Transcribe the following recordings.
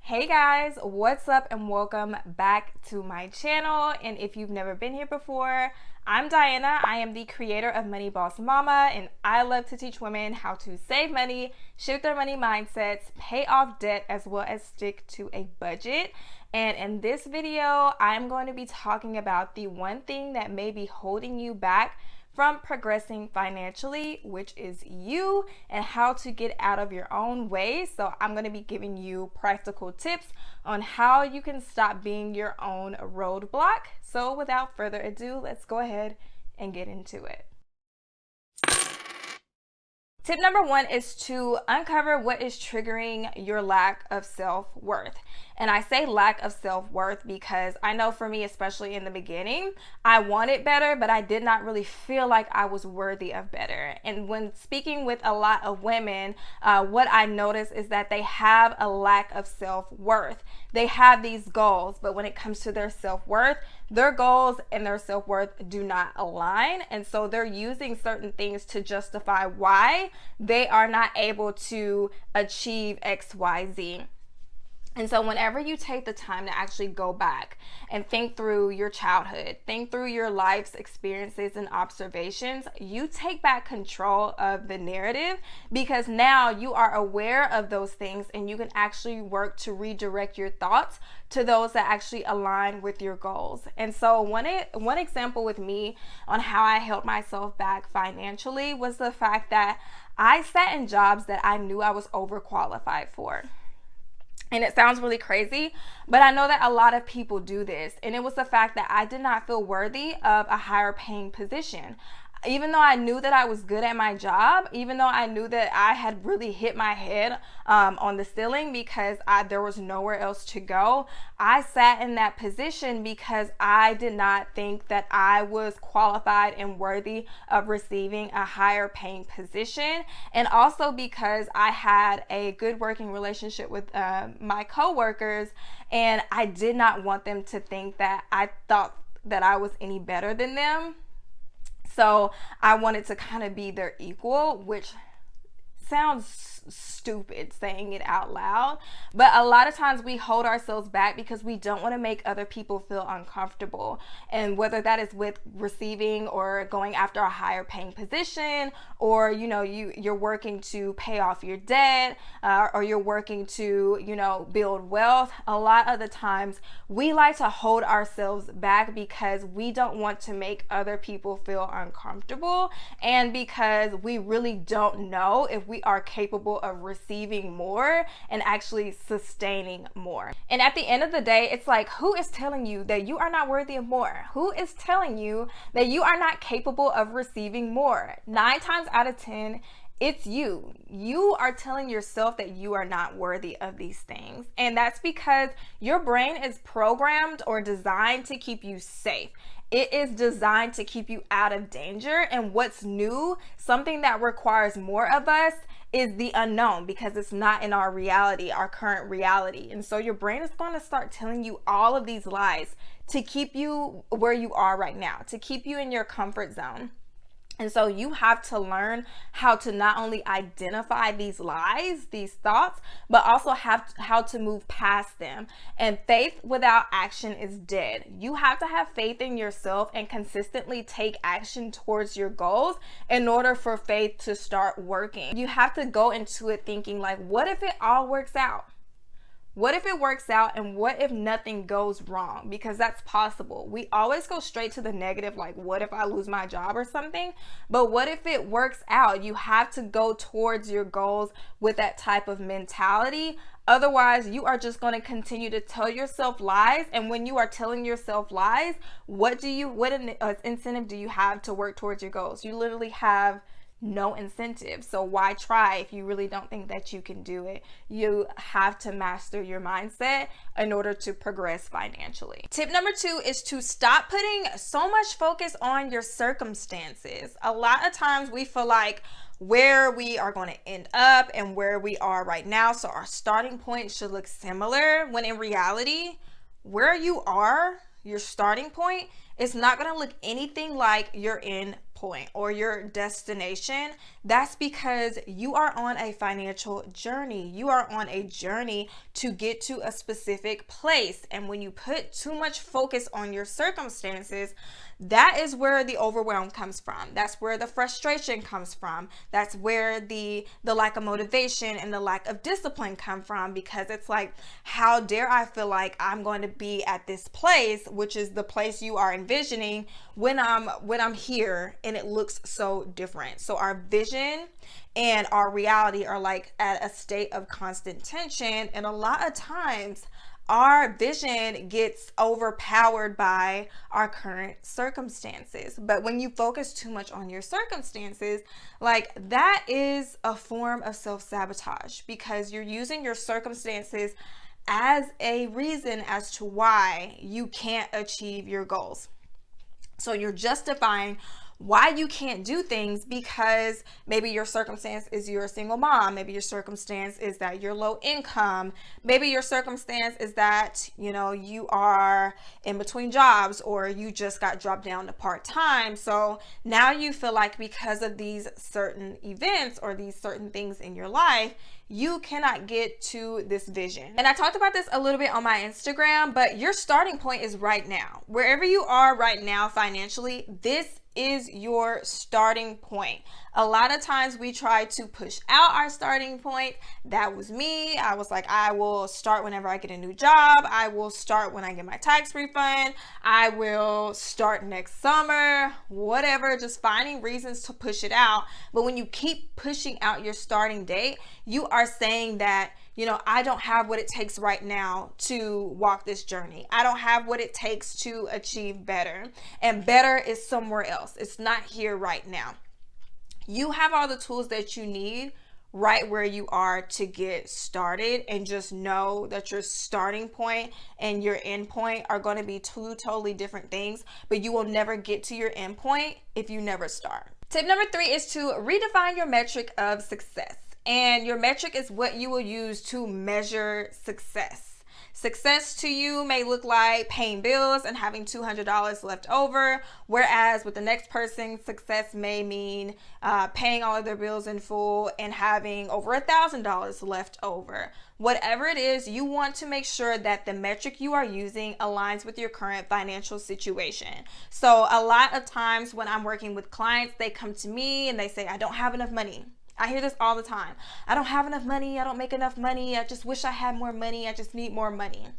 Hey guys, what's up and welcome back to my channel. And if you've never been here before, I'm Diana. I am the creator of Money Boss Mama, and I love to teach women how to save money, shift their money mindsets, pay off debt, as well as stick to a budget. And in this video, I'm going to be talking about the one thing that may be holding you back from progressing financially, which is you, and how to get out of your own way. So I'm going to be giving you practical tips on how you can stop being your own roadblock. So without further ado, let's go ahead and get into it. Tip number one is to uncover what is triggering your lack of self-worth. And I say lack of self-worth because I know for me, especially in the beginning, I wanted better, but I did not really feel like I was worthy of better. And when speaking with a lot of women, what I notice is that they have a lack of self-worth. They have these goals, but when it comes to their self-worth, their goals and their self-worth do not align. And so they're using certain things to justify why they are not able to achieve X, Y, Z. And so whenever you take the time to actually go back and think through your childhood, think through your life's experiences and observations, you take back control of the narrative, because now you are aware of those things and you can actually work to redirect your thoughts to those that actually align with your goals. And so one example with me on how I held myself back financially was the fact that I sat in jobs that I knew I was overqualified for. And it sounds really crazy, but I know that a lot of people do this. And it was the fact that I did not feel worthy of a higher paying position. Even though I knew that I was good at my job, even though I knew that I had really hit my head on the ceiling because there was nowhere else to go, I sat in that position because I did not think that I was qualified and worthy of receiving a higher paying position. And also because I had a good working relationship with my coworkers, and I did not want them to think that I thought that I was any better than them. So I wanted to kind of be their equal, which sounds stupid saying it out loud, but a lot of times we hold ourselves back because we don't want to make other people feel uncomfortable. And whether that is with receiving or going after a higher paying position, or you're working to pay off your debt, or you're working to build wealth, a lot of the times we like to hold ourselves back because we don't want to make other people feel uncomfortable, and because we really don't know if we are capable of receiving more and actually sustaining more. And at the end of the day, it's like, who is telling you that you are not worthy of more? Who is telling you that you are not capable of receiving more? 9 times out of 10, it's you. You are telling yourself that you are not worthy of these things. And that's because your brain is programmed or designed to keep you safe. It is designed to keep you out of danger. And what's new, something that requires more of us, is the unknown, because it's not in our reality, our current reality. And so your brain is going to start telling you all of these lies to keep you where you are right now, to keep you in your comfort zone. And so you have to learn how to not only identify these lies, these thoughts, but also how to move past them. And faith without action is dead. You have to have faith in yourself and consistently take action towards your goals in order for faith to start working. You have to go into it thinking like, what if it all works out? What if it works out, and what if nothing goes wrong? Because that's possible. We always go straight to the negative, like what if I lose my job or something? But what if it works out? You have to go towards your goals with that type of mentality. Otherwise, you are just going to continue to tell yourself lies. And when you are telling yourself lies, what incentive do you have to work towards your goals? You literally have no incentive. So why try if you really don't think that you can do it? You have to master your mindset in order to progress financially. Tip number 2 is to stop putting so much focus on your circumstances. A lot of times we feel like where we are going to end up and where we are right now, so our starting point should look similar, when in reality, where you are, your starting point, is not going to look anything like you're in point or your destination, that's because you are on a financial journey. You are on a journey to get to a specific place. And when you put too much focus on your circumstances, that is where the overwhelm comes from. That's where the frustration comes from. That's where the lack of motivation and the lack of discipline come from, because it's like, how dare I feel like I'm going to be at this place, which is the place you are envisioning, when I'm here and it looks so different. So our vision and our reality are like at a state of constant tension, and a lot of times our vision gets overpowered by our current circumstances. But when you focus too much on your circumstances, like, that is a form of self-sabotage, because you're using your circumstances as a reason as to why you can't achieve your goals. So you're justifying why you can't do things because maybe your circumstance is you're a single mom. Maybe your circumstance is that you're low income. Maybe your circumstance is that, you are in between jobs, or you just got dropped down to part-time. So now you feel like because of these certain events or these certain things in your life, you cannot get to this vision. And I talked about this a little bit on my Instagram, but your starting point is right now. Wherever you are right now financially, this is your starting point. A lot of times we try to push out our starting point. That was me. I was like, I will start whenever I get a new job. I will start when I get my tax refund. I will start next summer, whatever, just finding reasons to push it out. But when you keep pushing out your starting date, you are saying that, I don't have what it takes right now to walk this journey. I don't have what it takes to achieve better. And better is somewhere else. It's not here right now. You have all the tools that you need right where you are to get started, and just know that your starting point and your end point are going to be two totally different things, but you will never get to your end point if you never start. Tip number 3 is to redefine your metric of success. And your metric is what you will use to measure success. Success to you may look like paying bills and having $200 left over, whereas with the next person, success may mean paying all of their bills in full and having over $1,000 left over. Whatever it is, you want to make sure that the metric you are using aligns with your current financial situation. So a lot of times when I'm working with clients, they come to me and they say, I don't have enough money. I hear this all the time. I don't have enough money. I don't make enough money. I just wish I had more money. I just need more money.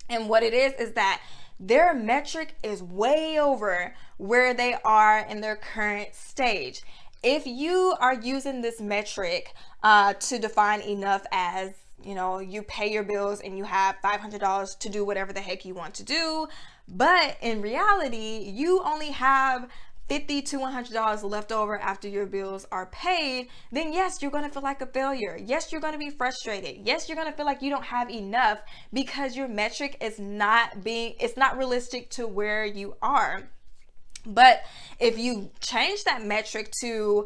And what it is that their metric is way over where they are in their current stage. If you are using this metric to define enough as, you pay your bills and you have $500 to do whatever the heck you want to do, but in reality, you only have $50 to $100 left over after your bills are paid, then yes, you're going to feel like a failure. Yes, you're going to be frustrated. Yes, you're going to feel like you don't have enough because your metric is it's not realistic to where you are. But if you change that metric to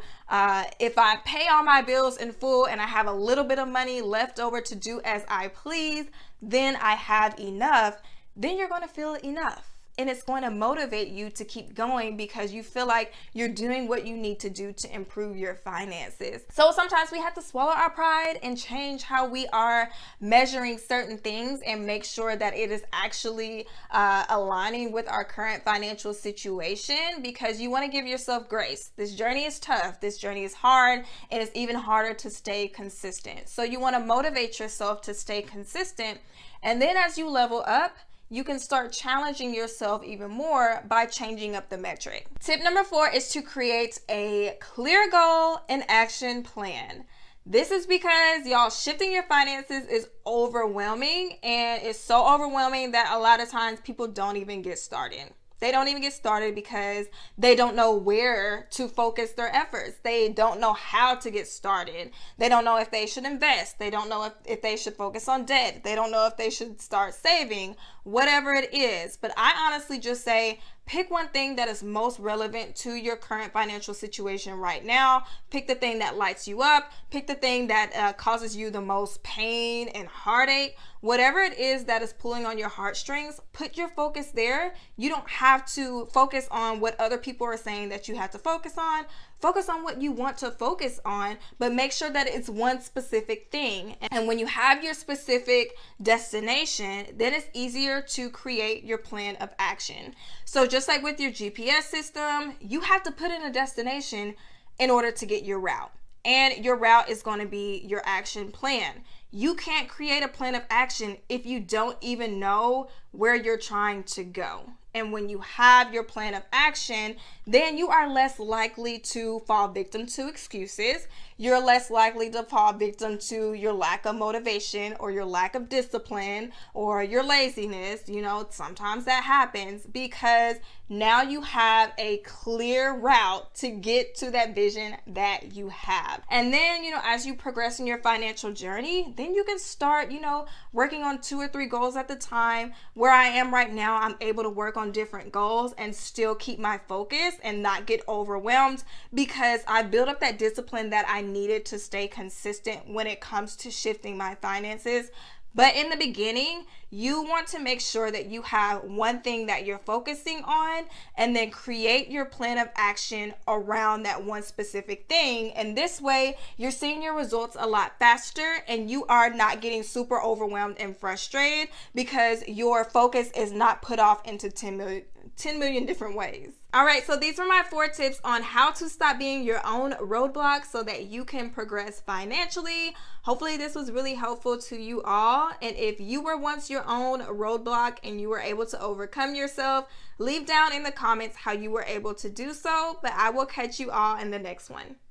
if I pay all my bills in full and I have a little bit of money left over to do as I please, then I have enough, then you're going to feel enough. And it's going to motivate you to keep going because you feel like you're doing what you need to do to improve your finances. So sometimes we have to swallow our pride and change how we are measuring certain things and make sure that it is actually aligning with our current financial situation, because you want to give yourself grace. This journey is tough. This journey is hard, and it's even harder to stay consistent. So you want to motivate yourself to stay consistent. And then as you level up, you can start challenging yourself even more by changing up the metric. Tip number 4 is to create a clear goal and action plan. This is because, y'all, shifting your finances is overwhelming, and it's so overwhelming that a lot of times people don't even get started. They don't even get started because they don't know where to focus their efforts. They don't know how to get started. They don't know if they should invest. They don't know if they should focus on debt. They don't know if they should start saving, whatever it is. But I honestly just say Pick one thing that is most relevant to your current financial situation right now. Pick the thing that lights you up. Pick the thing that causes you the most pain and heartache. Whatever it is that is pulling on your heartstrings, put your focus there. You don't have to focus on what other people are saying that you have to focus on. Focus on what you want to focus on, but make sure that it's one specific thing. And when you have your specific destination, then it's easier to create your plan of action. So just like with your GPS system, you have to put in a destination in order to get your route. And your route is going to be your action plan. You can't create a plan of action if you don't even know where you're trying to go. And when you have your plan of action, then you are less likely to fall victim to excuses. You're less likely to fall victim to your lack of motivation or your lack of discipline or your laziness. You know, sometimes that happens because now you have a clear route to get to that vision that you have. And then, as you progress in your financial journey, then you can start, working on 2 or 3 goals at the time. Where I am right now, I'm able to work on different goals and still keep my focus and not get overwhelmed because I built up that discipline that I needed to stay consistent when it comes to shifting my finances. But in the beginning, you want to make sure that you have one thing that you're focusing on and then create your plan of action around that one specific thing. And this way, you're seeing your results a lot faster and you are not getting super overwhelmed and frustrated because your focus is not put off into 10 million different ways. All right, so these are my 4 tips on how to stop being your own roadblock so that you can progress financially. Hopefully this was really helpful to you all. And if you were once your own roadblock and you were able to overcome yourself, leave down in the comments how you were able to do so. But I will catch you all in the next one.